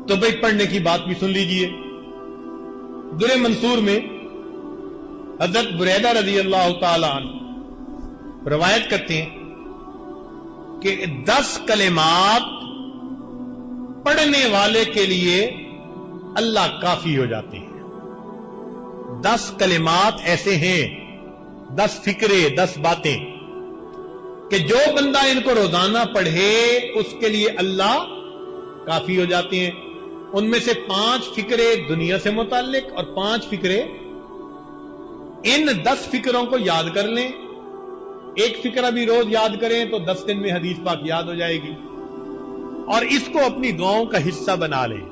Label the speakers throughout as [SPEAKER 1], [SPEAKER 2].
[SPEAKER 1] تو بھائی پڑھنے کی بات بھی سن لیجئے. در منصور میں حضرت بریدہ رضی اللہ تعالی عنہ روایت کرتے ہیں کہ 10 کلمات پڑھنے والے کے لیے اللہ کافی ہو جاتے ہیں. 10 کلمات ایسے ہیں، 10 فکرے، 10 باتیں کہ جو بندہ ان کو روزانہ پڑھے اس کے لیے اللہ کافی ہو جاتے ہیں. ان میں سے 5 فکرے دنیا سے متعلق اور 5 فکرے. ان 10 فکروں کو یاد کر لیں، ایک فکرہ بھی روز یاد کریں تو 10 دن میں حدیث پاک یاد ہو جائے گی، اور اس کو اپنی دعاؤں کا حصہ بنا لیں.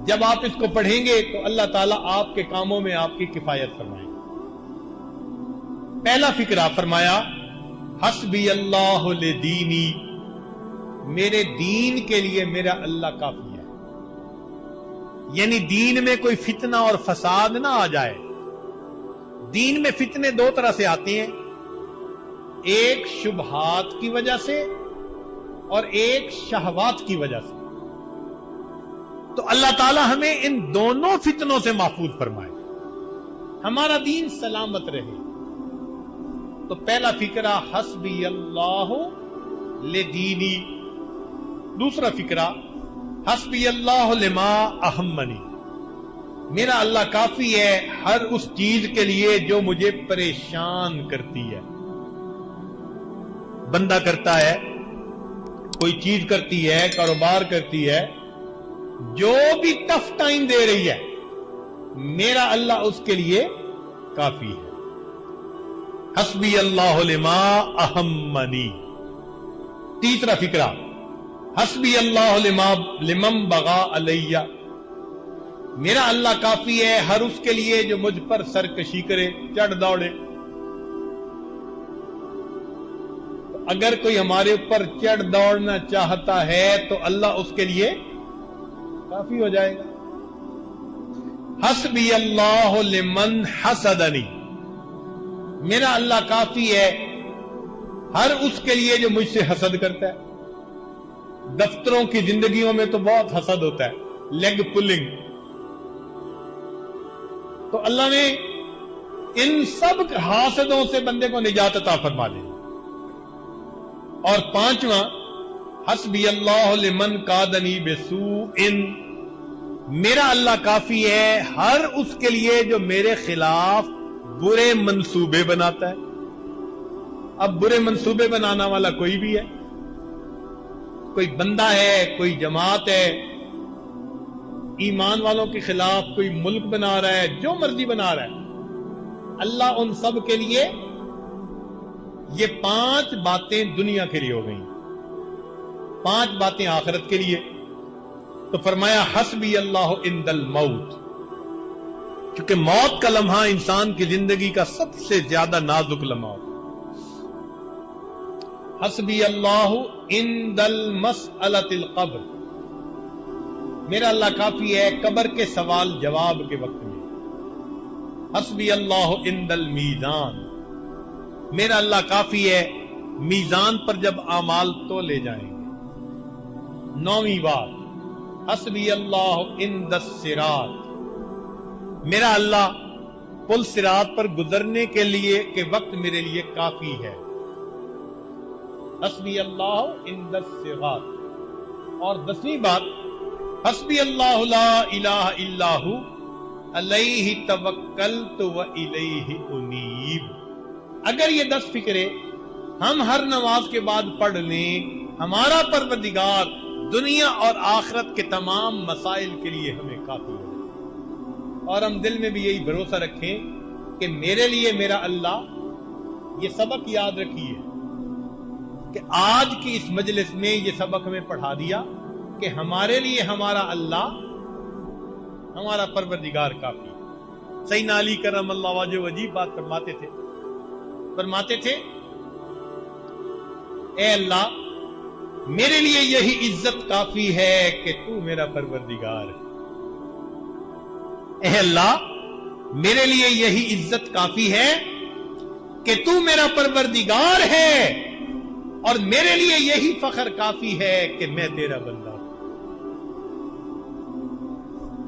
[SPEAKER 1] جب آپ اس کو پڑھیں گے تو اللہ تعالیٰ آپ کے کاموں میں آپ کی کفایت فرمائیں. پہلا فکرہ فرمایا حسبی اللہ لدینی، میرے دین کے لیے میرا اللہ کافی ہے. یعنی دین میں کوئی فتنہ اور فساد نہ آ جائے. دین میں فتنے 2 طرح سے آتے ہیں، ایک شبہات کی وجہ سے اور ایک شہوات کی وجہ سے. تو اللہ تعالی ہمیں ان دونوں فتنوں سے محفوظ فرمائے، ہمارا دین سلامت رہے. تو پہلا فکرہ حسبی اللہ لدینی. دوسرا فکرہ حسبی اللہ لما اہمنی، میرا اللہ کافی ہے ہر اس چیز کے لیے جو مجھے پریشان کرتی ہے. بندہ کرتا ہے، کوئی چیز کرتی ہے، کاروبار کرتی ہے، جو بھی ٹف ٹائم دے رہی ہے، میرا اللہ اس کے لیے کافی ہے. حسبی اللہ لما اہمنی. تیسرا فکرہ حسبی اللہ لمن بغا علیہ، میرا اللہ کافی ہے ہر اس کے لیے جو مجھ پر سرکشی کرے، چڑھ دوڑے. اگر کوئی ہمارے اوپر چڑھ دوڑنا چاہتا ہے تو اللہ اس کے لیے کافی ہو جائے گا. حسبی اللہ لمن حسدنی، میرا اللہ کافی ہے ہر اس کے لیے جو مجھ سے حسد کرتا ہے. دفتروں کی زندگیوں میں تو بہت حسد ہوتا ہے، لیگ پلنگ. تو اللہ نے ان سب حاسدوں سے بندے کو نجات عطا فرما دی. اور 5واں حسبی اللہ لمن کادنی بسوء، میرا اللہ کافی ہے ہر اس کے لیے جو میرے خلاف برے منصوبے بناتا ہے. اب برے منصوبے بنانا والا کوئی بھی ہے، کوئی بندہ ہے، کوئی جماعت ہے، ایمان والوں کے خلاف کوئی ملک بنا رہا ہے، جو مرضی بنا رہا ہے، اللہ ان سب کے لیے. یہ 5 باتیں دنیا کے لیے ہو گئیں، 5 باتیں آخرت کے لیے. تو فرمایا حسبی اللہ عند الموت، کیونکہ موت کا لمحہ انسان کی زندگی کا سب سے زیادہ نازک لمحہ ہوتا ہے. حسبی اللہ عند المسألۃ القبر، میرا اللہ کافی ہے قبر کے سوال جواب کے وقت میں. حسبی اللہ عند المیزان، میرا اللہ کافی ہے میزان پر جب اعمال تولے جائیں گے. 9ویں بات حسبی اللہ عند الصراط، میرا اللہ پل صراط پر گزرنے کے لیے کے وقت میرے لیے کافی ہے. حسبی اللہ عند الصراط. اور 10ویں بات حسبی اللہ لا الہ الا ہو علیہ توکلت و الیہ انیب. اگر یہ 10 فکرے ہم ہر نماز کے بعد پڑھ لیں، ہمارا پروردگار دنیا اور آخرت کے تمام مسائل کے لیے ہمیں کافی ہے. اور ہم دل میں بھی یہی بھروسہ رکھیں کہ میرے لیے میرا اللہ. یہ سبق یاد رکھیے کہ آج کی اس مجلس میں یہ سبق ہمیں پڑھا دیا کہ ہمارے لیے ہمارا اللہ، ہمارا پروردگار کافی ہے. سیدنا علی کرم اللہ وجہ عجیب بات فرماتے تھے اے اللہ میرے لیے یہی عزت کافی ہے کہ تو میرا پروردگار ہے. اے اللہ میرے لیے یہی عزت کافی ہے کہ تو میرا پروردگار ہے، اور میرے لیے یہی فخر کافی ہے کہ میں تیرا بندہ ہوں.